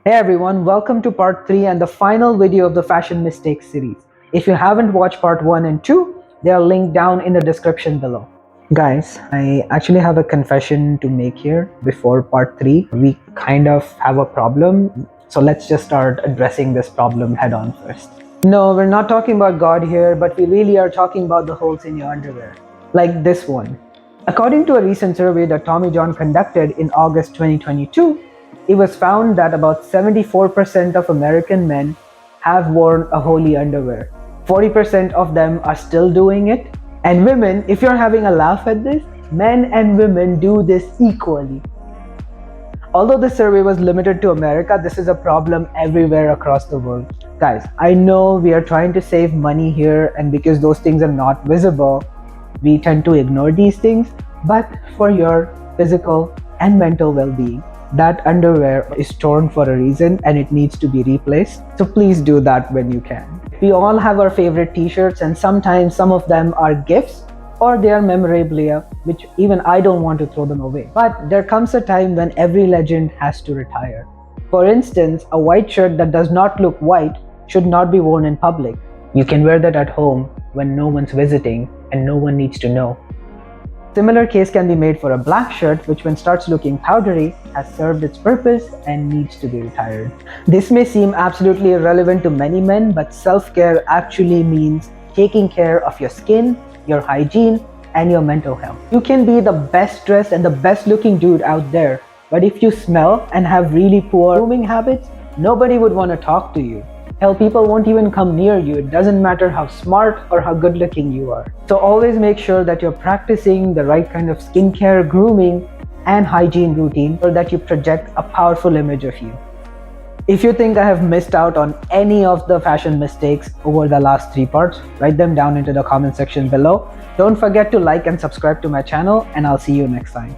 Hey everyone, welcome to part 3 and the final video of the Fashion Mistakes series. If you haven't watched part 1 and 2, they are linked down in the description below. Guys, I actually have a confession to make here before part 3. We kind of have a problem, so let's just start addressing this problem head on first. No, we're not talking about God here, but we really are talking about the holes in your underwear. Like this one. According to a recent survey that Tommy John conducted in August 2022, it was found that about 74% of American men have worn a holy underwear. 40% of them are still doing it. And women, if you're having a laugh at this, men and women do this equally. Although the survey was limited to America, this is a problem everywhere across the world. Guys, I know we are trying to save money here, and because those things are not visible, we tend to ignore these things. But for your physical and mental well-being, that underwear is torn for a reason and it needs to be replaced. So please do that when you can. We all have our favorite t-shirts, and sometimes some of them are gifts or they are memorabilia, which even I don't want to throw them away. But there comes a time when every legend has to retire. For instance, a white shirt that does not look white should not be worn in public. You can wear that at home when no one's visiting and no one needs to know. Similar case can be made for a black shirt, which when starts looking powdery has served its purpose and needs to be retired. This may seem absolutely irrelevant to many men, but self-care actually means taking care of your skin, your hygiene, and your mental health. You can be the best dressed and the best looking dude out there, but if you smell and have really poor grooming habits, nobody would want to talk to you. Hell, people won't even come near you. It doesn't matter how smart or how good looking you are. So always make sure that you're practicing the right kind of skincare, grooming, and hygiene routine so that you project a powerful image of you. If you think I have missed out on any of the fashion mistakes over the last 3 parts, write them down into the comment section below. Don't forget to like and subscribe to my channel, and I'll see you next time.